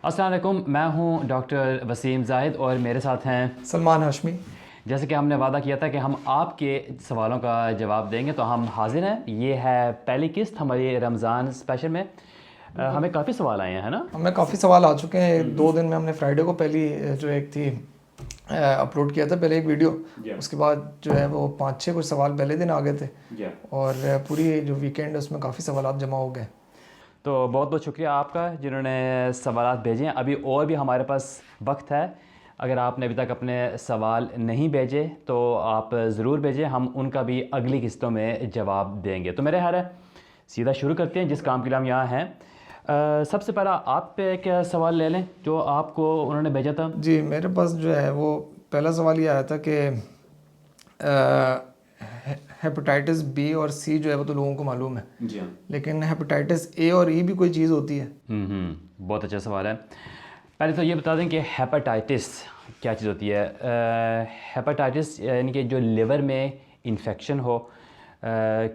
السلام علیکم، میں ہوں ڈاکٹر وسیم زاہد اور میرے ساتھ ہیں سلمان ہاشمی۔ جیسے کہ ہم نے وعدہ کیا تھا کہ ہم آپ کے سوالوں کا جواب دیں گے، تو ہم حاضر ہیں۔ یہ ہے پہلی قسط ہماری رمضان اسپیشل میں۔ ہمیں کافی سوال آئے ہیں نا؟ ہمیں کافی سوال آ چکے ہیں۔ 2 دن میں ہم نے فرائیڈے کو پہلی جو ایک تھی اپلوڈ کیا تھا، پہلے ایک ویڈیو، اس کے بعد جو ہے وہ 5-6 کچھ سوال پہلے دن آ گئے تھے، اور پوری جو ویکینڈ اس میں کافی سوالات جمع ہو گئے۔ تو بہت بہت شکریہ آپ کا جنہوں نے سوالات بھیجے ہیں۔ ابھی اور بھی ہمارے پاس وقت ہے، اگر آپ نے ابھی تک اپنے سوال نہیں بھیجے تو آپ ضرور بھیجیں، ہم ان کا بھی اگلی قسطوں میں جواب دیں گے۔ تو میرے خیال ہے سیدھا شروع کرتے ہیں جس کام کے لیے ہم یہاں ہیں۔ سب سے پہلا آپ پہ ایک سوال لے لیں جو آپ کو انہوں نے بھیجا تھا۔ جی، میرے پاس جو ہے وہ پہلا سوال یہ آیا تھا کہ ہیپاٹائٹس بی اور سی جو ہے وہ تو لوگوں کو معلوم ہے، جی ہاں، لیکن ہیپاٹائٹس اے اور ای بھی کوئی چیز ہوتی ہے؟ بہت اچھا سوال ہے۔ پہلے تو یہ بتا دیں کہ ہیپاٹائٹس کیا چیز ہوتی ہے۔ ہیپاٹائٹس یعنی کہ جو لیور میں انفیکشن ہو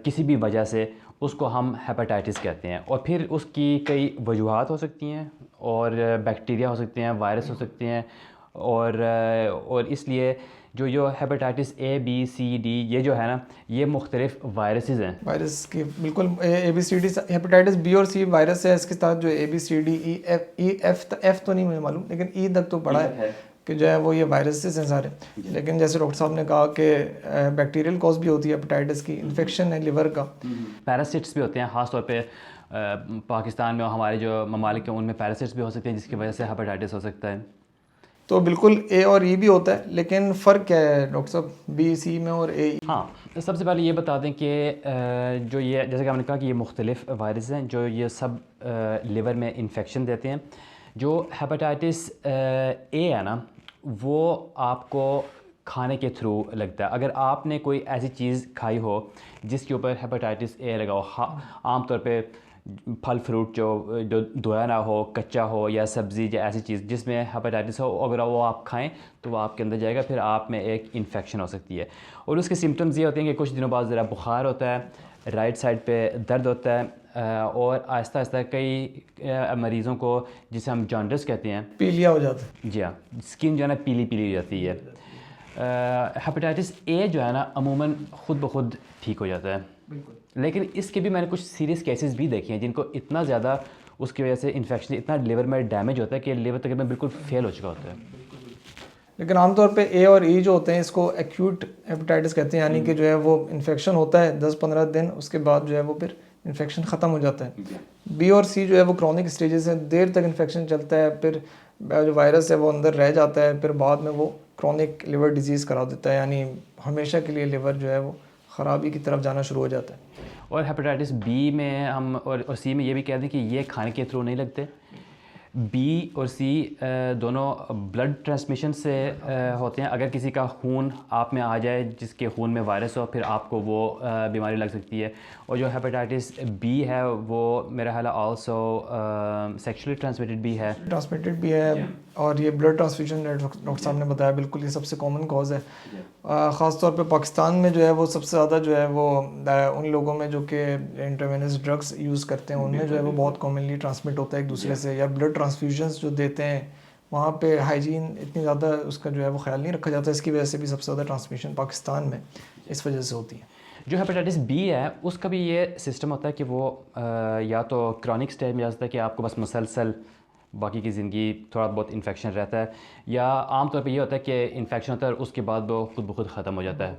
کسی بھی وجہ سے، اس کو ہم ہیپاٹائٹس کہتے ہیں، اور پھر اس کی کئی وجوہات ہو سکتی ہیں، اور بیکٹیریا ہو سکتے ہیں، وائرس ہو سکتے ہیں، اور اس لیے جو ہیپاٹائٹس اے بی سی ڈی یہ جو ہے نا، یہ مختلف وائرسز ہیں۔ وائرس کی بالکل A B C D, hepatitis B اور سی وائرس ہے، اس کے ساتھ جو A B C D E F تو نہیں مجھے معلوم، لیکن ای تک تو پڑھا ہے کہ جو ہے وہ یہ وائرسز ہیں سارے۔ لیکن جیسے ڈاکٹر صاحب نے کہا کہ بیکٹیریل کوز بھی ہوتی ہے ہیپاٹائٹس کی، انفیکشن ہے لیور کا۔ پیراسٹس بھی ہوتے ہیں، خاص طور پہ پاکستان میں اور ہمارے جو ممالک ہیں ان میں پیراسٹس بھی ہو سکتے ہیں جس کی وجہ سے ہیپاٹائٹس ہو سکتا ہے۔ تو بالکل اے اور ای بھی ہوتا ہے، لیکن فرق کیا ہے ڈاکٹر صاحب بی سی میں اور اے ای؟ ہاں، سب سے پہلے یہ بتا دیں کہ جو یہ جیسے کہ ہم نے کہا کہ یہ مختلف وائرس ہیں جو یہ سب لیور میں انفیکشن دیتے ہیں۔ جو ہیپاٹائٹس اے ہے نا، وہ آپ کو کھانے کے تھرو لگتا ہے۔ اگر آپ نے کوئی ایسی چیز کھائی ہو جس کے اوپر ہیپاٹائٹس اے لگا ہو، عام طور پہ پھل فروٹ جو دھویا نہ ہو، کچا ہو، یا سبزی یا ایسی چیز جس میں ہیپاٹائٹس ہو، اگر وہ آپ کھائیں تو وہ آپ کے اندر جائے گا، پھر آپ میں ایک انفیکشن ہو سکتی ہے۔ اور اس کے سمٹمز یہ ہوتے ہیں کہ کچھ دنوں بعد ذرا بخار ہوتا ہے، رائٹ سائڈ پہ درد ہوتا ہے، اور آہستہ آہستہ کئی مریضوں کو جسے ہم جانڈس کہتے ہیں، پیلیا ہو جاتا ہے۔ جی ہاں، اسکن جو ہے نا پیلی پیلی ہو جاتی ہے۔ ہیپاٹائٹس اے جو ہے نا عموماً خود بخود ٹھیک ہو جاتا ہے، لیکن اس کے بھی میں نے کچھ سیریس کیسز بھی دیکھے ہیں جن کو اتنا زیادہ اس کی وجہ سے انفیکشن، اتنا لیور میں ڈیمیج ہوتا ہے کہ لیور تقریباً بالکل فیل ہو چکا ہوتا ہے۔ لیکن عام طور پہ اے اور ای جو ہوتے ہیں اس کو ایکیوٹ ہیپاٹائٹس کہتے ہیں، یعنی کہ جو ہے وہ انفیکشن ہوتا ہے 10-15 دن، اس کے بعد جو ہے وہ پھر انفیکشن ختم ہو جاتا ہے۔ بی اور سی جو ہے وہ کرونک اسٹیجز ہیں، دیر تک انفیکشن چلتا ہے، پھر جو وائرس ہے وہ اندر رہ جاتا ہے، پھر بعد میں وہ کرونک لیور ڈیزیز کرا دیتا ہے، یعنی ہمیشہ کے لیے لیور جو ہے وہ خرابی کی طرف جانا شروع ہو جاتا ہے۔ اور ہیپاٹائٹس بی میں ہم اور سی میں یہ بھی کہہ دیں کہ یہ کھانے کے تھرو نہیں لگتے۔ بی اور سی دونوں بلڈ ٹرانسمیشن سے ہوتے ہیں۔ اگر کسی کا خون آپ میں آ جائے جس کے خون میں وائرس ہو، پھر آپ کو وہ بیماری لگ سکتی ہے۔ اور جو ہیپاٹائٹس بی ہے وہ میرا خیال ہے آلسو سیکشولی ٹرانسمیٹڈ بھی ہے، ٹرانسمیٹڈ بھی ہے، اور یہ بلڈ ٹرانسفیوژن ڈاکٹر صاحب نے بتایا بالکل یہ سب سے کامن کاز ہے۔ خاص طور پہ پاکستان میں جو ہے وہ سب سے زیادہ جو ہے وہ ان لوگوں میں جو کہ انٹراوینس ڈرگس یوز کرتے ہیں ان میں جو ہے وہ بہت کامنلی ٹرانسمٹ ہوتا ہے ایک دوسرے سے، یا بلڈ ٹرانسفیوژنس جو دیتے ہیں وہاں پہ ہائیجین اتنی زیادہ اس کا جو ہے وہ خیال نہیں رکھا جاتا، اس کی وجہ سے بھی سب سے زیادہ ٹرانسمیشن پاکستان میں اس وجہ سے ہوتی ہے۔ جو ہیپاٹائٹس بی ہے اس کا بھی یہ سسٹم ہوتا ہے کہ وہ یا تو کرونک اسٹیج میں جاتا ہے کہ آپ کو بس مسلسل باقی کی زندگی تھوڑا بہت انفیکشن رہتا ہے، یا عام طور پہ یہ ہوتا ہے کہ انفیکشن ہوتا ہے اور اس کے بعد وہ خود بخود ختم ہو جاتا ہے،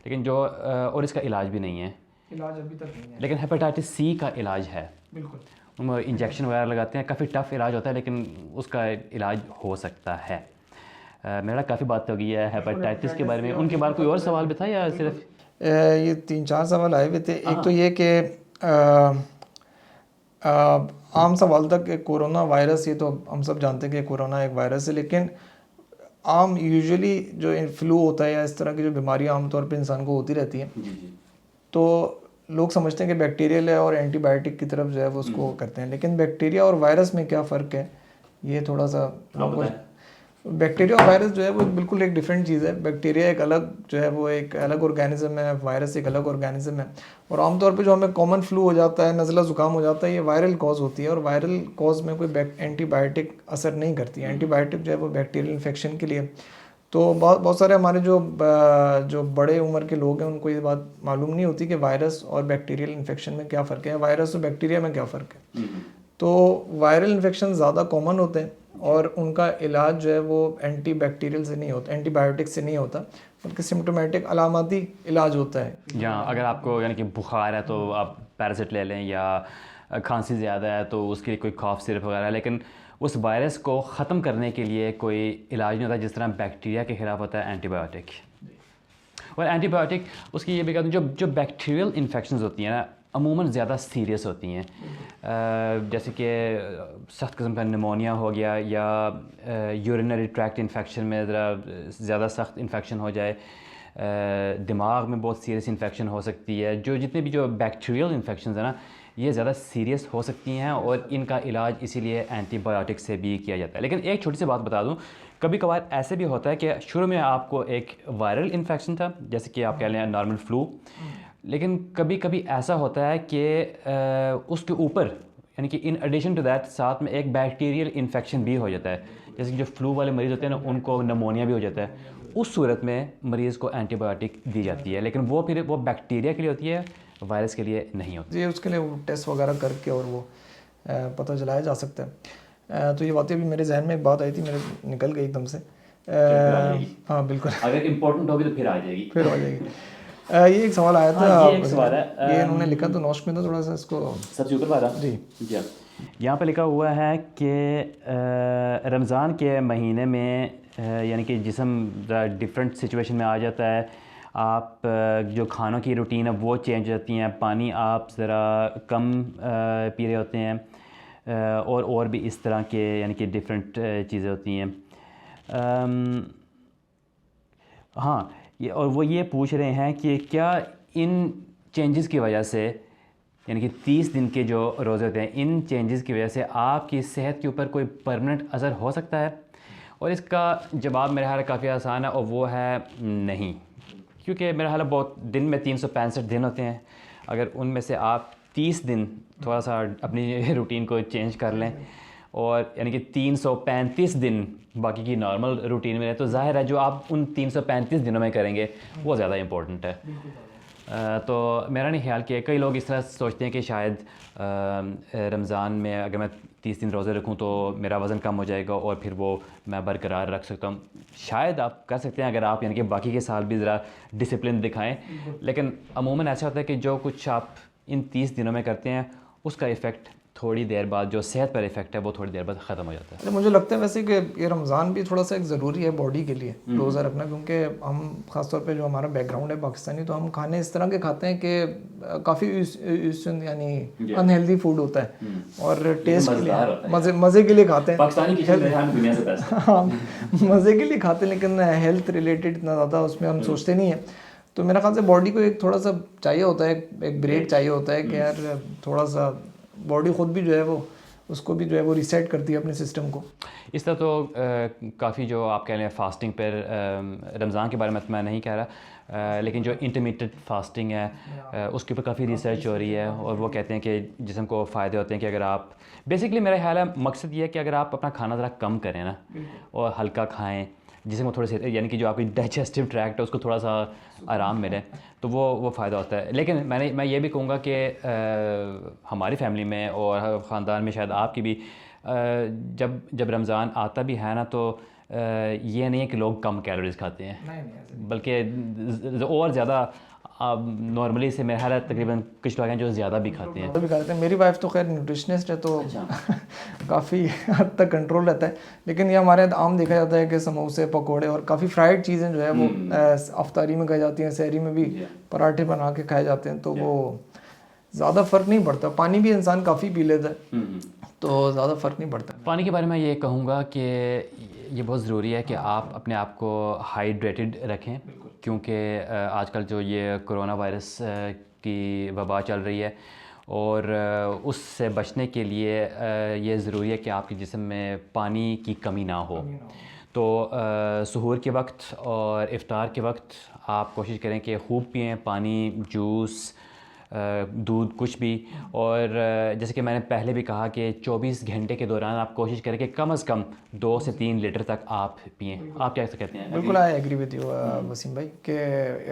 لیکن جو اور اس کا علاج بھی نہیں ہے، علاج ابھی تک نہیں ہے۔ لیکن ہیپاٹائٹس سی کا علاج ہے، بالکل انجیکشن وغیرہ لگاتے ہیں، کافی ٹف علاج ہوتا ہے لیکن اس کا علاج ہو سکتا ہے۔ میرا کافی بات ہو گئی ہے ہیپاٹائٹس کے بارے میں۔ ان کے بعد کوئی اور سوال بھی تھا یا صرف یہ 3-4 سوال آئے ہوئے تھے؟ ایک تو یہ کہ عام سوال تھا کہ کورونا وائرس، یہ تو ہم سب جانتے ہیں کہ کورونا ایک وائرس ہے، لیکن عام یوزلی جو فلو ہوتا ہے یا اس طرح کی جو بیماریاں عام طور پہ انسان کو ہوتی رہتی ہیں، تو لوگ سمجھتے ہیں کہ بیکٹیریل ہے اور اینٹی بائیوٹک کی طرف جو ہے وہ اس کو کرتے ہیں، لیکن بیکٹیریا اور وائرس میں کیا فرق ہے یہ تھوڑا سا بیکٹیریا اور وائرس جو ہے وہ بالکل ایک ڈفرینٹ چیز ہے. بیکٹیریا ایک الگ جو ہے وہ ایک الگ آرگینزم ہے, وائرس ایک الگ آرگینزم ہے. اور عام طور پہ جو ہمیں کامن فلو ہو جاتا ہے, نزلہ زکام ہو جاتا ہے, یہ وائرل کاز ہوتی ہے, اور وائرل کاز میں کوئی اینٹی بائیوٹک اثر نہیں کرتی ہے. اینٹی بائیوٹک جو ہے وہ بیکٹیریل انفیکشن کے لیے. تو بہت سارے ہمارے جو بڑے عمر کے لوگ ہیں ان کو یہ بات معلوم نہیں ہوتی کہ وائرس اور بیکٹیریل انفیکشن میں کیا فرق ہے, وائرس اور بیکٹیریا میں کیا فرق ہے. تو وائرل انفیکشن زیادہ کامن ہوتے ہیں اور ان کا علاج جو ہے وہ اینٹی بیکٹیریل سے نہیں ہوتا, اینٹی بائیوٹک سے نہیں ہوتا, بلکہ سمٹومیٹک علاماتی علاج ہوتا ہے. یا اگر آپ کو یعنی کہ بخار ہے تو آپ پیراسٹ لے لیں, یا کھانسی زیادہ ہے تو اس کے لیے کوئی کاف سرپ وغیرہ, لیکن اس وائرس کو ختم کرنے کے لیے کوئی علاج نہیں ہوتا جس طرح بیکٹیریا کے خلاف ہوتا ہے اینٹی بائیوٹک. اور اینٹی بائیوٹک اس کی یہ بھی کہتے ہیں جو بیکٹیریل انفیکشنز ہوتی ہیں نا عموماً زیادہ سیریس ہوتی ہیں, جیسے کہ سخت قسم کا نمونیا ہو گیا, یا یورینری ٹریکٹ انفیکشن میں ذرا زیادہ سخت انفیکشن ہو جائے, دماغ میں بہت سیریس انفیکشن ہو سکتی ہے. جتنے بھی جو بیکٹیریل انفیکشنز ہیں نا یہ زیادہ سیریس ہو سکتی ہیں, اور ان کا علاج اسی لیے اینٹی بائیوٹک سے بھی کیا جاتا ہے. لیکن ایک چھوٹی سی بات بتا دوں, کبھی کبھار ایسے بھی ہوتا ہے کہ شروع میں آپ کو ایک وائرل انفیکشن تھا, جیسے کہ آپ کہہ لیں نارمل فلو, لیکن کبھی کبھی ایسا ہوتا ہے کہ اس کے اوپر یعنی کہ ان ایڈیشن ٹو دیٹ ساتھ میں ایک بیکٹیریل انفیکشن بھی ہو جاتا ہے. جیسے کہ جو فلو والے مریض ہوتے ہیں نا ان کو نمونیا بھی ہو جاتا ہے. اس صورت میں مریض کو اینٹی بائیوٹک دی جاتی ہے, لیکن وہ پھر وہ بیکٹیریا کے لیے ہوتی ہے, وائرس کے لیے نہیں ہوتی. جی اس کے لیے وہ ٹیسٹ وغیرہ کر کے اور وہ پتہ چلایا جا سکتا ہے. تو یہ باتیں بھی میرے ذہن میں ایک بات آئی تھی, میرے نکل گئی ایک دم سے. ہاں بالکل, اگر امپورٹنٹ ہوگی تو پھر آ جائے گی. پھر ہو جائے گی. یہ ایک سوال آیا تھا, یہ انہوں نے لکھا تو نوش میں تھا تھوڑا سا اس کو سب سے اوپر والا. جی یہاں پہ لکھا ہوا ہے کہ رمضان کے مہینے میں یعنی کہ جسم ڈفرینٹ سچویشن میں آ جاتا ہے, آپ جو کھانوں کی روٹین ہے وہ چینج ہو جاتی ہیں, پانی آپ ذرا کم پی رہے ہوتے ہیں, اور بھی اس طرح کے یعنی کہ ڈفرینٹ چیزیں ہوتی ہیں. ہاں اور وہ یہ پوچھ رہے ہیں کہ کیا ان چینجز کی وجہ سے یعنی کہ 30 دن کے جو روزے ہوتے ہیں ان چینجز کی وجہ سے آپ کی صحت کے اوپر کوئی پرماننٹ اثر ہو سکتا ہے؟ اور اس کا جواب میرا خیال ہے کافی آسان ہے, اور وہ ہے نہیں. کیونکہ میرا خیال ہے بہت دن میں 365 دن ہوتے ہیں, اگر ان میں سے آپ 30 دن تھوڑا سا اپنی روٹین کو چینج کر لیں اور یعنی کہ 335 دن باقی کی نارمل روٹین میں رہے, تو ظاہر ہے جو آپ ان 335 دنوں میں کریں گے وہ زیادہ امپورٹنٹ ہے. تو میرا نہیں خیال کہ کئی لوگ اس طرح سوچتے ہیں کہ شاید رمضان میں اگر میں 30 دن روزے رکھوں تو میرا وزن کم ہو جائے گا اور پھر وہ میں برقرار رکھ سکتا ہوں. شاید آپ کر سکتے ہیں اگر آپ یعنی کہ باقی کے سال بھی ذرا ڈسپلن دکھائیں, لیکن عموماً ایسا ہوتا ہے کہ جو کچھ آپ ان 30 دنوں میں کرتے ہیں اس کا ایفیکٹ تھوڑی دیر بعد, جو صحت پر ایفیکٹ ہے وہ تھوڑی دیر بعد ختم ہو جاتا ہے. مجھے لگتا ہے ویسے کہ یہ رمضان بھی تھوڑا سا ایک ضروری ہے باڈی کے لیے روزہ رکھنا, کیونکہ ہم خاص طور پہ جو ہمارا بیک گراؤنڈ ہے پاکستانی, تو ہم کھانے اس طرح کے کھاتے ہیں کہ کافی یعنی ان ہیلدی فوڈ ہوتا ہے اور ٹیسٹ کے لیے مزے کے لیے کھاتے ہیں, ہاں مزے کے لیے کھاتے ہیں, لیکن ہیلتھ ریلیٹڈ اتنا زیادہ اس میں ہم سوچتے نہیں ہیں. تو میرا خیال سے باڈی کو ایک تھوڑا سا چاہیے ہوتا ہے, ایک بریک چاہیے ہوتا ہے کہ یار تھوڑا سا باڈی خود بھی جو ہے وہ اس کو بھی جو ہے وہ ریسیٹ کرتی ہے اپنے سسٹم کو. اس طرح تو کافی جو آپ کہہ لیں فاسٹنگ پر رمضان کے بارے میں نہیں کہہ رہا, لیکن جو انٹرمیڈیٹ فاسٹنگ ہے اس کے اوپر کافی ریسرچ ہو رہی ہے, اور وہ کہتے ہیں کہ جسم کو فائدے ہوتے ہیں کہ اگر آپ بیسکلی میرا خیال ہے مقصد یہ ہے کہ اگر آپ اپنا کھانا ذرا کم کریں نا اور ہلکا کھائیں, جسم کو تھوڑے سے یعنی کہ جو آپ کی ڈائجسٹیو ٹریکٹ ہے اس کو تھوڑا سا آرام ملے تو وہ فائدہ ہوتا ہے. لیکن میں یہ بھی کہوں گا کہ ہماری فیملی میں اور خاندان میں شاید آپ کی بھی جب رمضان آتا بھی ہے نا تو یہ نہیں ہے کہ لوگ کم کیلوریز کھاتے ہیں, بلکہ اور زیادہ نارملی سے میرا خیال ہے تقریباً کچھ لوگ ہیں جو زیادہ بھی کھاتے ہیں. میری وائف تو خیر نیوٹریشنسٹ ہے تو کافی حد تک کنٹرول رہتا ہے, لیکن یہ ہمارے یہاں عام دیکھا جاتا ہے کہ سموسے پکوڑے اور کافی فرائڈ چیزیں جو ہے وہ افطاری میں کھائی جاتی ہیں, سحری میں بھی پراٹھے بنا کے کھائے جاتے ہیں, تو وہ زیادہ فرق نہیں پڑتا. پانی بھی انسان کافی پی لیتا ہے تو زیادہ فرق نہیں پڑتا. پانی کے بارے میں یہ کہوں گا کہ یہ بہت ضروری ہے کہ آپ اپنے آپ کو ہائیڈریٹڈ رکھیں, کیونکہ آج کل جو یہ کرونا وائرس کی وبا چل رہی ہے اور اس سے بچنے کے لیے یہ ضروری ہے کہ آپ کے جسم میں پانی کی کمی نہ ہو. تو سحور کے وقت اور افطار کے وقت آپ کوشش کریں کہ خوب پئیں، پانی، جوس، دودھ، کچھ بھی. اور جیسے کہ میں نے پہلے بھی کہا کہ 24 گھنٹے کے دوران آپ کوشش کریں کہ کم از کم 2 سے 3 لیٹر تک آپ پئیں. آپ کیا کہتے ہیں؟ بالکل I agree with you Waseem بھائی کہ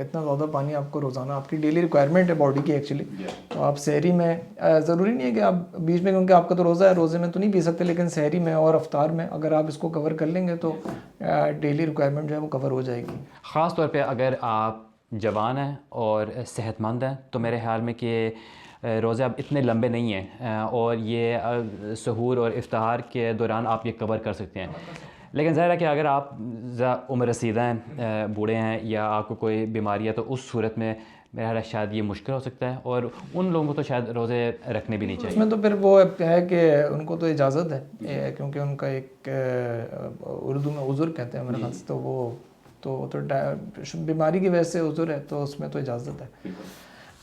اتنا زیادہ پانی آپ کو روزانہ آپ کی ڈیلی ریکوائرمنٹ ہے باڈی کی ایکچولی. تو آپ سحری میں ضروری نہیں ہے کہ آپ بیچ میں، کیونکہ آپ کا تو روزہ ہے، روزے میں تو نہیں پی سکتے، لیکن سحری میں اور افطار میں اگر آپ اس کو کور کر لیں گے تو ڈیلی ریکوائرمنٹ جو ہے وہ کور ہو جائے گی. خاص طور پہ اگر آپ جوان ہیں اور صحت مند ہیں تو میرے خیال میں کہ روزے اب اتنے لمبے نہیں ہیں اور یہ سحور اور افطار کے دوران آپ یہ کور کر سکتے ہیں. لیکن ظاہر ہے کہ اگر آپ عمر رسیدہ ہیں، بوڑھے ہیں، یا آپ کو کوئی بیماری ہے، تو اس صورت میں میرا خیال ہے شاید یہ مشکل ہو سکتا ہے، اور ان لوگوں کو تو شاید روزے رکھنے بھی نہیں چاہیے. اس میں تو پھر وہ ہے کہ ان کو تو اجازت ہے، کیونکہ ان کا ایک اردو میں عذر کہتے ہیں میرے خیال سے، تو وہ تو بیماری کی وجہ سے عذر ہے، تو اس میں تو اجازت ہے.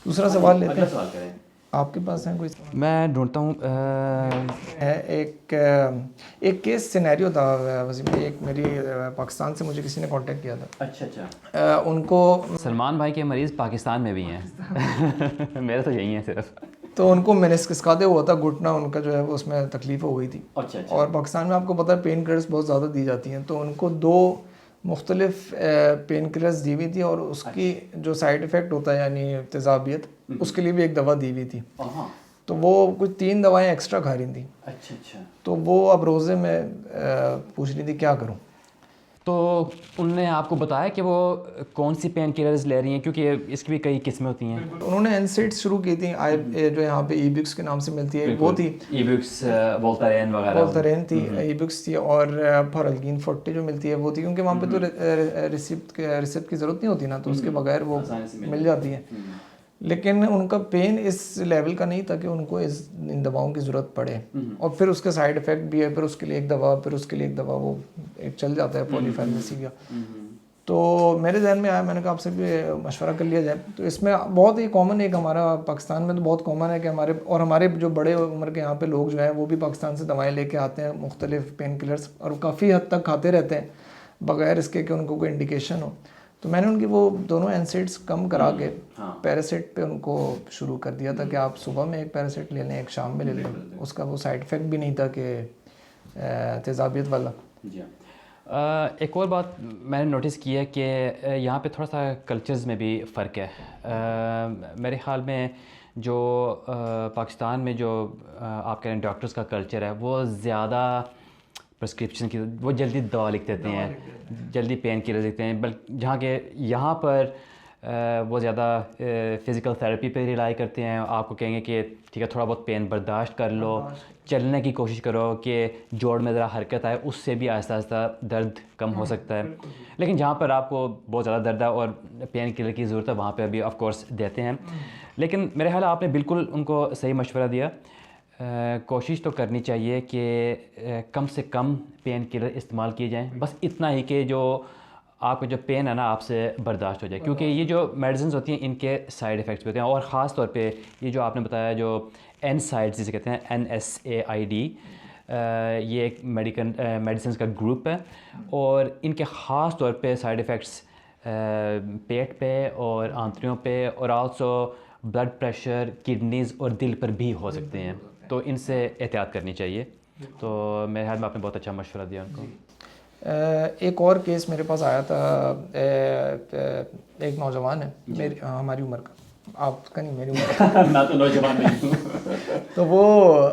دوسرا سوال لیتے ہیں، آپ کے پاس ہیں کوئی؟ میں ڈھونڈتا ہوں. ایک کیس سینیریو تھا وسیم بھائی، ایک میری پاکستان سے مجھے کسی نے کانٹیکٹ کیا تھا. اچھا. ان کو سلمان بھائی کے مریض پاکستان میں بھی ہیں. میرے تو یہی ہیں صرف. تو ان کو مینسکس کا ہوا تھا، گھٹنا ان کا جو ہے وہ اس میں تکلیف ہو گئی تھی. اور پاکستان میں آپ کو پتہ ہے پین کلرز بہت زیادہ دی جاتی ہیں، تو ان کو 2 مختلف پین کلرز دی ہوئی تھی، اور اس کی جو سائیڈ ایفیکٹ ہوتا ہے یعنی تیزابیت، اس کے لیے بھی ایک دوا دی ہوئی تھی. تو وہ کچھ 3 دوائیں ایکسٹرا کھا رہی تھیں. اچھا. تو وہ اب روزے میں پوچھ رہی تھی کیا کروں. تو انہوں نے آپ کو بتایا کہ وہ کون سی پین کلرز لے رہی ہیں؟ کیونکہ اس کی بھی کئی قسمیں ہوتی ہیں. انہوں نے NSAIDs شروع کی تھیں، جو یہاں پہ ایبکس کے نام سے ملتی ہے، وہ تھی ایبکس، وولتارین وغیرہ. وولتارین تھی، ایبکس تھی، اور پارالگین 40 جو ملتی ہے وہ تھی، کیونکہ وہاں پہ تو ریسیپٹ کی ضرورت نہیں ہوتی نا، تو اس کے بغیر وہ مل جاتی ہے. لیکن ان کا پین اس لیول کا نہیں تھا کہ ان کو ان دواؤں کی ضرورت پڑے، اور پھر اس کے سائیڈ ایفیکٹ بھی ہے، پھر اس کے لیے ایک دوا، پھر اس کے لیے ایک دوا، وہ ایک چل جاتا ہے پولی فارمیسی کا. تو میرے ذہن میں آیا، میں نے کہا آپ سے بھی مشورہ کر لیا جائے. تو اس میں بہت ہی کامن، ایک ہمارا پاکستان میں تو بہت کامن ہے کہ ہمارے جو بڑے عمر کے یہاں پہ لوگ جو ہیں وہ بھی پاکستان سے دوائیں لے کے آتے ہیں، مختلف پین کلرز، اور کافی حد تک کھاتے رہتے ہیں بغیر اس کے کہ ان کو کوئی انڈیکیشن ہو. تو میں نے ان کی وہ دونوں NSAIDs کم کرا کے پیراسیٹ پہ ان کو شروع کر دیا تھا کہ آپ صبح میں ایک پیراسیٹ لے لیں، ایک شام میں لے لیں. اس کا وہ سائیڈ ایفیکٹ بھی نہیں تھا کہ تیزابیت والا. ایک اور بات میں نے نوٹس کی ہے کہ یہاں پہ تھوڑا سا کلچرز میں بھی فرق ہے. میرے خیال میں جو پاکستان میں جو آپ کہہ رہے ہیں ڈاکٹرز کا کلچر ہے، وہ زیادہ پرسکرپشن کی، وہ جلدی دوا لکھ دیتے ہیں، جلدی پین کلر دیتے ہیں. جہاں کہ یہاں پر وہ زیادہ فزیکل تھراپی پہ ریلائی کرتے ہیں. آپ کو کہیں گے کہ ٹھیک ہے تھوڑا بہت پین برداشت کر لو، چلنے کی کوشش کرو کہ جوڑ میں ذرا حرکت آئے، اس سے بھی آہستہ آہستہ درد کم ہو سکتا ہے. لیکن جہاں پر آپ کو بہت زیادہ درد ہے اور پین کلر کی ضرورت ہے، وہاں پہ ابھی آف کورس دیتے ہیں. لیکن میرے خیال آپ نے بالکل ان کو صحیح مشورہ دیا. کوشش تو کرنی چاہیے کہ کم سے کم پین کلر استعمال کیے جائیں، بس اتنا ہی کہ جو آپ کو جو پین ہے نا آپ سے برداشت ہو جائے. کیونکہ یہ جو میڈیسنز ہوتی ہیں ان کے سائیڈ ایفیکٹس بھی ہوتے ہیں، اور خاص طور پہ یہ جو آپ نے بتایا جو NSAIDs جسے کہتے ہیں NSAID، یہ ایک میڈیسنز کا گروپ ہے، اور ان کے خاص طور پہ سائیڈ ایفیکٹس پیٹ پہ اور آنتڑیوں پہ، اور آلسو بلڈ پریشر، کڈنیز اور دل پر بھی ہو سکتے ہیں. تو ان سے احتیاط کرنی چاہیے. تو میرے خیال میں آپ نے بہت اچھا مشورہ دیا ان کو. ایک اور کیس میرے پاس آیا تھا، ایک نوجوان ہے ہماری عمر کا، آپ کا نہیں میری عمر کا. میں تو نوجوان نہیں ہوں. تو وہ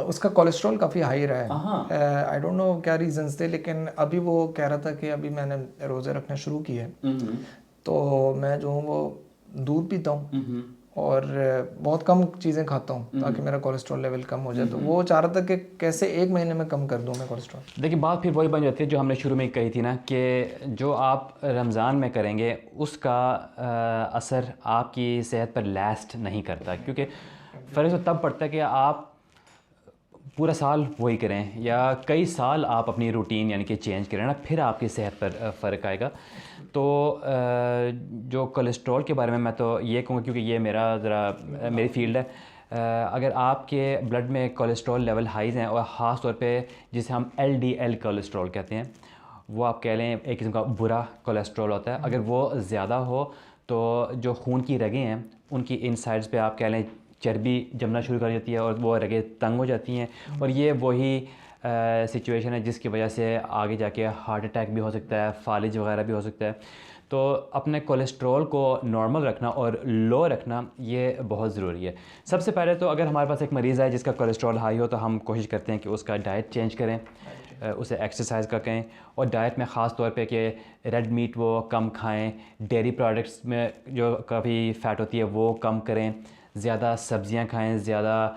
اس کا کولیسٹرول کافی ہائی رہا ہے. آئی ڈونٹ نو کیا ریزنس تھے، لیکن ابھی وہ کہہ رہا تھا کہ ابھی میں نے روزے رکھنا شروع کی ہے، تو میں جو ہوں وہ دودھ پیتا ہوں اور بہت کم چیزیں کھاتا ہوں تاکہ میرا کولیسٹرول لیول کم ہو جائے. تو وہ چاہ رہا تھا کہ کیسے 1 مہینے میں کم کر دوں میں کولیسٹرول. دیکھیں بات پھر وہی بن جاتی ہے جو ہم نے شروع میں کہی تھی نا، کہ جو آپ رمضان میں کریں گے اس کا اثر آپ کی صحت پر لاسٹ نہیں کرتا. کیونکہ فرق تو تب پڑتا ہے کہ آپ پورا سال وہی کریں یا کئی سال آپ اپنی روٹین یعنی کہ چینج کریں نا، پھر آپ کی صحت پر فرق آئے گا. تو جو کولیسٹرول کے بارے میں تو یہ کہوں گا، کیونکہ یہ میری فیلڈ ہے. اگر آپ کے بلڈ میں کولیسٹرول لیول ہائیز ہیں، اور خاص طور پہ جسے ہم LDL کولیسٹرول کہتے ہیں، وہ آپ کہہ لیں ایک قسم کا برا کولیسٹرول ہوتا ہے. اگر وہ زیادہ ہو تو جو خون کی رگیں ہیں ان کی ان سائڈز پہ آپ کہہ لیں چربی جمنا شروع کر جاتی ہے اور وہ رگیں تنگ ہو جاتی ہیں, اور یہ وہی سچویشن ہے جس کی وجہ سے آگے جا کے ہارٹ اٹیک بھی ہو سکتا ہے, فالج وغیرہ بھی ہو سکتا ہے. تو اپنے کولیسٹرول کو نارمل رکھنا اور لو رکھنا یہ بہت ضروری ہے. سب سے پہلے تو اگر ہمارے پاس ایک مریض ہے جس کا کولیسٹرول ہائی ہو تو ہم کوشش کرتے ہیں کہ اس کا ڈائٹ چینج کریں, اسے ایکسرسائز کا کہیں, اور ڈائٹ میں خاص طور پہ کہ ریڈ میٹ وہ کم کھائیں, ڈیری پروڈکٹس میں جو کافی فیٹ ہوتی ہے وہ کم کریں, زیادہ سبزیاں کھائیں, زیادہ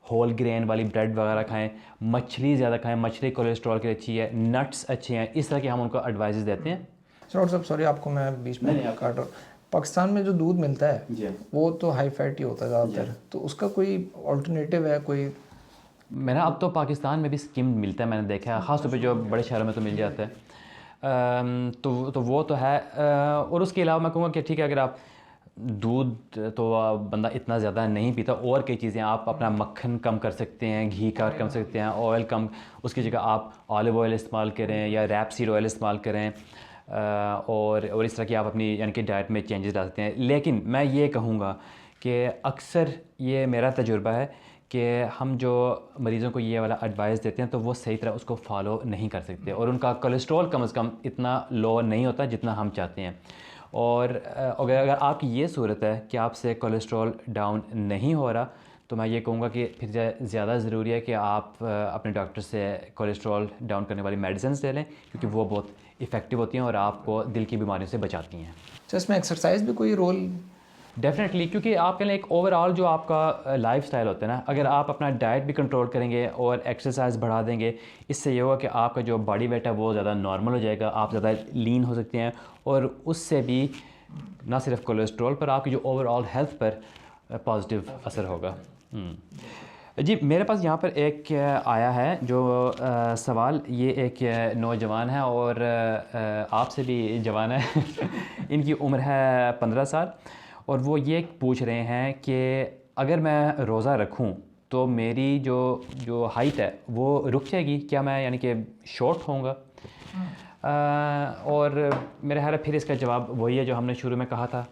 ہول گرین والی بریڈ وغیرہ کھائیں, مچھلی زیادہ کھائیں, مچھلی کولیسٹرول کے لیے اچھی ہے, نٹس اچھے ہیں. اس طرح کے ہم ان کو ایڈوائزز دیتے ہیں. ڈاکٹر صاحب سوری آپ کو میں بیچ میں کاٹ رہا ہوں, پاکستان میں جو دودھ ملتا ہے وہ تو ہائی فیٹ ہی ہوتا ہے زیادہ تر, تو اس کا کوئی آلٹرنیٹیو ہے کوئی؟ میرا اب تو پاکستان میں بھی اسکیم ملتا ہے, میں نے دیکھا ہے, خاص طور پہ جو بڑے شہروں میں تو مل جاتا ہے. تو وہ تو ہے. اور اس کے علاوہ میں کہوں گا کہ ٹھیک ہے اگر آپ دودھ تو بندہ اتنا زیادہ نہیں پیتا, اور کئی چیزیں آپ اپنا مکھن کم کر سکتے ہیں, گھی کم کر سکتے ہیں, آئل کم, اس کی جگہ آپ آلیو آئل استعمال کریں یا ریپ سیڈ آئل استعمال کریں, اور اس طرح کی آپ اپنی یعنی کہ ڈائٹ میں چینجز لا سکتے ہیں. لیکن میں یہ کہوں گا کہ اکثر یہ میرا تجربہ ہے کہ ہم جو مریضوں کو یہ والا ایڈوائس دیتے ہیں تو وہ صحیح طرح اس کو فالو نہیں کر سکتے, اور ان کا کولیسٹرول کم از کم اتنا لو نہیں ہوتا جتنا ہم چاہتے ہیں. اور اگر آپ کی یہ صورت ہے کہ آپ سے کولیسٹرول ڈاؤن نہیں ہو رہا تو میں یہ کہوں گا کہ پھر زیادہ ضروری ہے کہ آپ اپنے ڈاکٹر سے کولیسٹرول ڈاؤن کرنے والی میڈیسنز لے لیں, کیونکہ وہ بہت افیکٹو ہوتی ہیں اور آپ کو دل کی بیماریوں سے بچاتی ہیں. تو اس میں ایکسرسائز بھی کوئی رول؟ ڈیفینیٹلی, کیونکہ آپ کے لیے ایک اوور آل جو آپ کا لائف سٹائل ہوتا ہے نا, اگر آپ اپنا ڈائٹ بھی کنٹرول کریں گے اور ایکسرسائز بڑھا دیں گے, اس سے یہ ہوگا کہ آپ کا جو باڈی ویٹ ہے وہ زیادہ نارمل ہو جائے گا, آپ زیادہ لین ہو سکتے ہیں, اور اس سے بھی نہ صرف کولیسٹرول پر آپ کی جو اوور آل ہیلتھ پر پازیٹیو اثر ہوگا. جی میرے پاس یہاں پر ایک آیا ہے جو سوال, یہ ایک نوجوان ہے اور آپ سے بھی جوان ہے, ان کی عمر ہے 15 سال, اور وہ یہ پوچھ رہے ہیں کہ اگر میں روزہ رکھوں تو میری جو ہائٹ ہے وہ رک جائے گی کیا, میں یعنی کہ شارٹ ہوں گا؟ اور میرا خیال ہے پھر اس کا جواب وہی ہے جو ہم نے شروع میں کہا تھا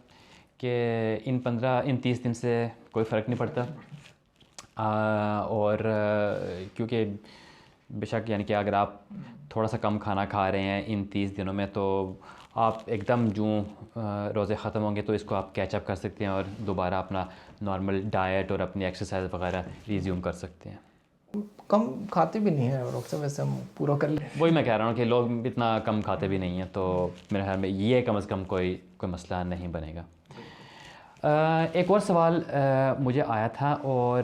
کہ ان 30 دن سے کوئی فرق نہیں پڑتا. اور کیونکہ بے شک یعنی کہ اگر آپ تھوڑا سا کم کھانا کھا رہے ہیں ان 30 دنوں میں تو آپ ایک دم جو روزے ختم ہوں گے تو اس کو آپ کیچ اپ کر سکتے ہیں اور دوبارہ اپنا نارمل ڈائٹ اور اپنی ایکسرسائز وغیرہ ریزیوم کر سکتے ہیں. کم کھاتے بھی نہیں ہیں ڈاکٹر صاحب, ویسے ہم پورا کر لیں. وہی میں کہہ رہا ہوں کہ لوگ اتنا کم کھاتے بھی نہیں ہیں, تو میرے خیال میں یہ کم از کم کوئی مسئلہ نہیں بنے گا. ایک اور سوال مجھے آیا تھا, اور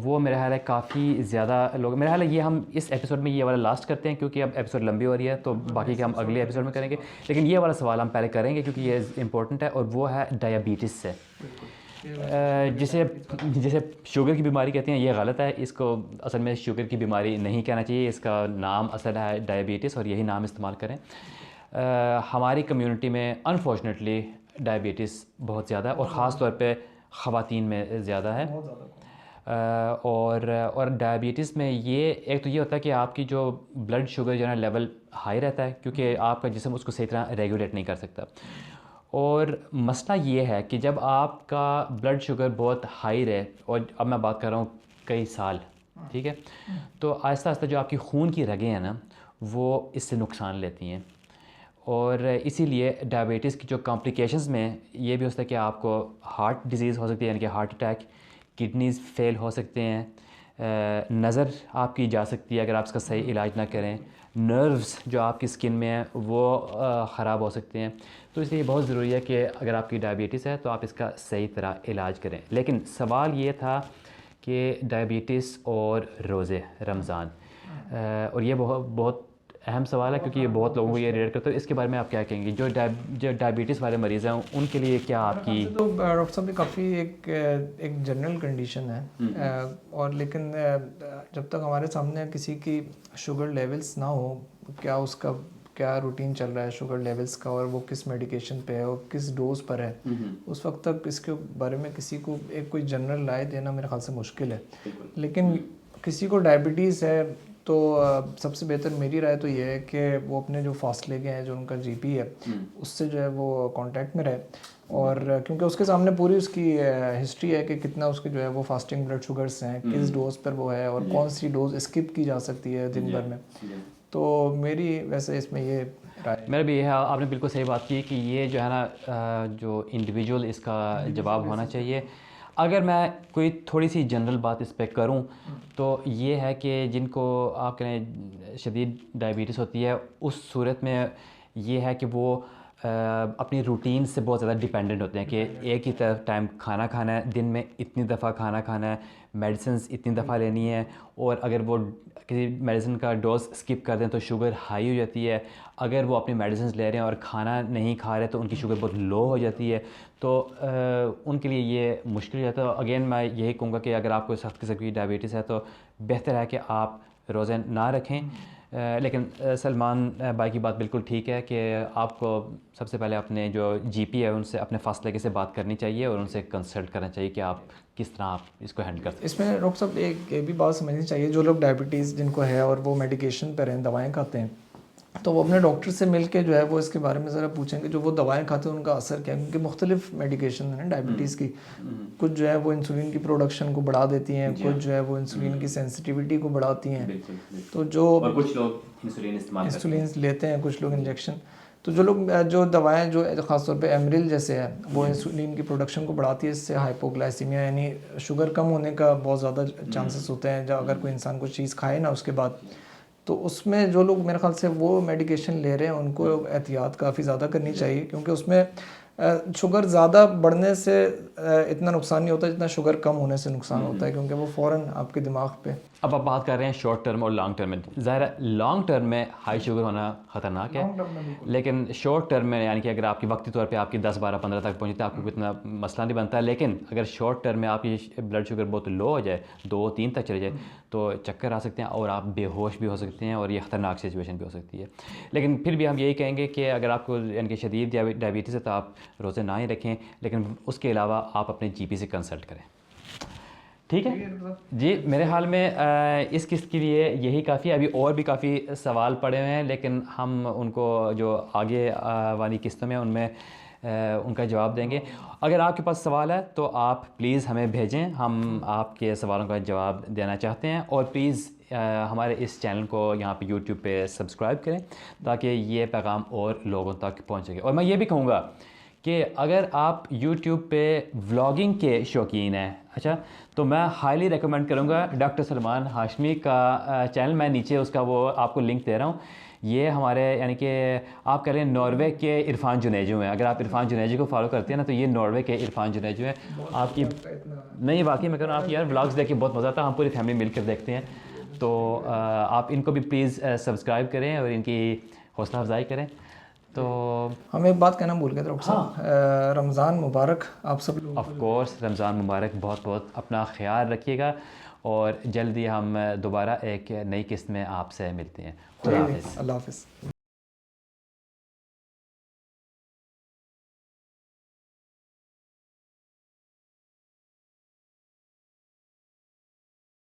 وہ میرا خیال ہے کافی زیادہ لوگ, میرا خیال ہے یہ ہم اس ایپیسوڈ میں یہ والا لاسٹ کرتے ہیں کیونکہ اب ایپیسوڈ لمبی ہو رہی ہے, تو باقی کے ہم اگلے ایپیسوڈ میں کریں گے, لیکن یہ والا سوال ہم پہلے کریں گے کیونکہ یہ امپورٹنٹ ہے, اور وہ ہے ڈائبٹیز سے, جسے شوگر کی بیماری کہتے ہیں. یہ غلط ہے, اس کو اصل میں شوگر کی بیماری نہیں کہنا چاہیے, اس کا نام اصل ہے ڈائبٹیز, اور یہی نام استعمال کریں. ہماری کمیونٹی میں انفارچونیٹلی ڈائبٹیز بہت زیادہ ہے, اور خاص طور پہ خواتین میں زیادہ ہے. اور ڈائبٹیز میں یہ ایک تو یہ ہوتا ہے کہ آپ کی جو بلڈ شوگر جو ہے لیول ہائی رہتا ہے, کیونکہ آپ کا جسم اس کو صحیح طرح ریگولیٹ نہیں کر سکتا. اور مسئلہ یہ ہے کہ جب آپ کا بلڈ شوگر بہت ہائی رہے, اور اب میں بات کر رہا ہوں کئی سال, ٹھیک ہے, تو آہستہ آہستہ جو آپ کی خون کی رگیں ہیں نا وہ اس سے نقصان لیتی ہیں, اور اسی لیے ڈائبٹیز کی جو کمپلیکیشنز میں یہ بھی ہوتا ہے کہ آپ کو ہارٹ ڈیزیز ہو سکتی ہے, یعنی کہ ہارٹ اٹیک, کڈنیز فیل ہو سکتے ہیں, نظر آپ کی جا سکتی ہے اگر آپ اس کا صحیح علاج نہ کریں, نروز جو آپ کی اسکن میں ہیں وہ خراب ہو سکتے ہیں. تو اس لیے بہت ضروری ہے کہ اگر آپ کی ڈائبٹیز ہے تو آپ اس کا صحیح طرح علاج کریں. لیکن سوال یہ تھا کہ ڈائبٹیز اور روزے رمضان, اور یہ بہت اہم سوال ہے کیونکہ یہ بہت لوگوں کو یہ ریلیٹ کرتا ہے. اس کے بارے میں آپ کیا کہیں گے, جو ڈائبٹیز والے مریض ہیں ان کے لیے کیا آپ کی؟ تو ڈاکٹر صاحب یہ کافی ایک جنرل کنڈیشن ہے, اور لیکن جب تک ہمارے سامنے کسی کی شوگر لیولز نہ ہو, کیا اس کا کیا روٹین چل رہا ہے شوگر لیولز کا, اور وہ کس میڈیکیشن پہ ہے اور کس ڈوز پر ہے, اس وقت تک اس کے بارے میں کسی کو ایک کوئی جنرل رائے دینا میرے خیال سے مشکل ہے. لیکن کسی کو ڈائبٹیز ہے تو سب سے بہتر میری رائے تو یہ ہے کہ وہ اپنے جو فاصلے کے ہیں جو ان کا جی پی ہے اس سے جو ہے وہ کانٹیکٹ میں رہے, اور کیونکہ اس کے سامنے پوری اس کی ہسٹری ہے کہ کتنا اس کے جو ہے وہ فاسٹنگ بلڈ شوگرس ہیں, کس ڈوز پر وہ ہے, اور کون سی ڈوز اسکپ کی جا سکتی ہے دن بھر میں. تو میری ویسے اس میں یہ رائے. میرا بھی یہ ہے, آپ نے بالکل صحیح بات کی کہ یہ جو ہے نا جو انڈیویجول اس کا جواب ہونا چاہیے. اگر میں کوئی تھوڑی سی جنرل بات اس پہ کروں تو یہ ہے کہ جن کو آپ کہیں شدید ڈائبٹیز ہوتی ہے, اس صورت میں یہ ہے کہ وہ اپنی روٹین سے بہت زیادہ ڈیپینڈنٹ ہوتے ہیں کہ ایک ہی طرف ٹائم کھانا کھانا ہے, دن میں اتنی دفعہ کھانا کھانا ہے, میڈیسنز اتنی دفعہ لینی ہے, اور اگر وہ کسی میڈیسن کا ڈوز اسکپ کر دیں تو شوگر ہائی ہو جاتی ہے. اگر وہ اپنی میڈیسنز لے رہے ہیں اور کھانا نہیں کھا رہے تو ان کی شوگر بہت لو ہو جاتی ہے, تو ان کے لیے یہ مشکل ہو جاتا ہے. اگین میں یہی کہوں گا کہ اگر آپ کو سخت قسم کی ڈائبٹیز ہے تو بہتر ہے کہ آپ روزے نہ رکھیں. لیکن سلمان بھائی کی بات بالکل ٹھیک ہے کہ آپ کو سب سے پہلے اپنے جو جی پی ہے ان سے اپنے فاصلے کے سے بات کرنی چاہیے اور ان سے کنسلٹ کرنا چاہیے کہ آپ کس طرح آپ اس کو ہینڈل کر سکتے ہیں. اس میں ڈاکٹر صاحب ایک یہ بھی بات سمجھنی چاہیے, جو لوگ ڈائبٹیز جن کو ہے اور وہ میڈیکیشن پر ہیں, دوائیں کھاتے ہیں, تو وہ اپنے ڈاکٹر سے مل کے جو ہے وہ اس کے بارے میں ذرا پوچھیں کہ جو وہ دوائیں کھاتے ہیں ان کا اثر کیا ہے, کیونکہ مختلف میڈیکیشن ہیں ڈائبٹیز کی. کچھ جو ہے وہ انسولین کی پروڈکشن کو بڑھا دیتی ہیں, کچھ جو ہے وہ انسولین کی سینسٹیوٹی کو بڑھاتی ہیں, تو جو کچھ لوگ انسولین لیتے ہیں, کچھ لوگ انجیکشن. تو جو لوگ جو دوائیں جو خاص طور پہ ایمریل جیسے ہے وہ انسولین کی پروڈکشن کو بڑھاتی ہے, اس سے ہائپوگلائسیمیا یعنی شوگر کم ہونے کا بہت زیادہ چانسز ہوتے ہیں جب اگر کوئی انسان کچھ چیز کھائے نا اس کے بعد. تو اس میں جو لوگ میرے خیال سے وہ میڈیکیشن لے رہے ہیں ان کو احتیاط کافی زیادہ کرنی چاہیے, کیونکہ اس میں شوگر زیادہ بڑھنے سے اتنا نقصان نہیں ہوتا جتنا شوگر کم ہونے سے نقصان ہوتا ہے, کیونکہ وہ فوراً آپ کے دماغ پہ. اب آپ بات کر رہے ہیں شارٹ ٹرم اور لانگ ٹرم میں. ظاہر ہے لانگ ٹرم میں ہائی شوگر ہونا خطرناک ہے, لیکن شارٹ ٹرم میں یعنی کہ اگر آپ کی وقتی طور پہ آپ کی 10 12 15 تک پہنچتی ہے آپ کو اتنا مسئلہ نہیں بنتا ہے. لیکن اگر شارٹ ٹرم میں آپ کی بلڈ شوگر بہت لو ہو جائے, 2 3 تک چلے جائے, تو چکر آ سکتے ہیں اور آپ بے ہوش بھی ہو سکتے ہیں اور یہ خطرناک سچویشن بھی ہو سکتی ہے. لیکن پھر بھی ہم یہی کہیں گے کہ اگر آپ کو یعنی کہ شدید ڈائبٹیز ہے تو آپ روزے نہ ہی رکھیں, لیکن اس کے علاوہ آپ اپنے جی پی سے کنسلٹ کریں. ٹھیک ہے جی, میرے حال میں اس قسط کے لیے یہی کافی ہے. ابھی اور بھی کافی سوال پڑے ہوئے ہیں, لیکن ہم ان کو جو آگے والی قسطوں میں ان میں ان کا جواب دیں گے. اگر آپ کے پاس سوال ہے تو آپ پلیز ہمیں بھیجیں, ہم آپ کے سوالوں کا جواب دینا چاہتے ہیں. اور پلیز ہمارے اس چینل کو یہاں پہ یوٹیوب پہ سبسکرائب کریں تاکہ یہ پیغام اور لوگوں تک پہنچ سکے. اور میں یہ بھی کہوں گا کہ اگر آپ یوٹیوب پہ ولاگنگ کے شوقین ہیں, اچھا, تو میں ہائیلی ریکمینڈ کروں گا ڈاکٹر سلمان ہاشمی کا چینل. میں نیچے اس کا وہ آپ کو لنک دے رہا ہوں. یہ ہمارے یعنی کہ آپ کہہ رہے ہیں ناروے کے عرفان جنیجو ہیں. اگر آپ عرفان جنیجو کو فالو کرتے ہیں نا تو یہ ناروے کے عرفان جنیجو ہیں. آپ کی نہیں واقعی میں کہہ رہا ہوں, آپ کی یار ولاگس دیکھ کے بہت مزہ آتا ہے. ہم پوری فیملی مل کر دیکھتے ہیں. تو آپ ان کو بھی پلیز سبسکرائب کریں اور ان کی حوصلہ افزائی کریں. تو ہم ایک بات کہنا بھول گئے تھے ڈاکٹر صاحب, رمضان مبارک آپ سب لوگوں کو. آف کورس رمضان مبارک. بہت بہت اپنا خیال رکھیے گا, اور جلدی ہم دوبارہ ایک نئی قسط میں آپ سے ملتے ہیں. خدا حافظ. اللہ حافظ.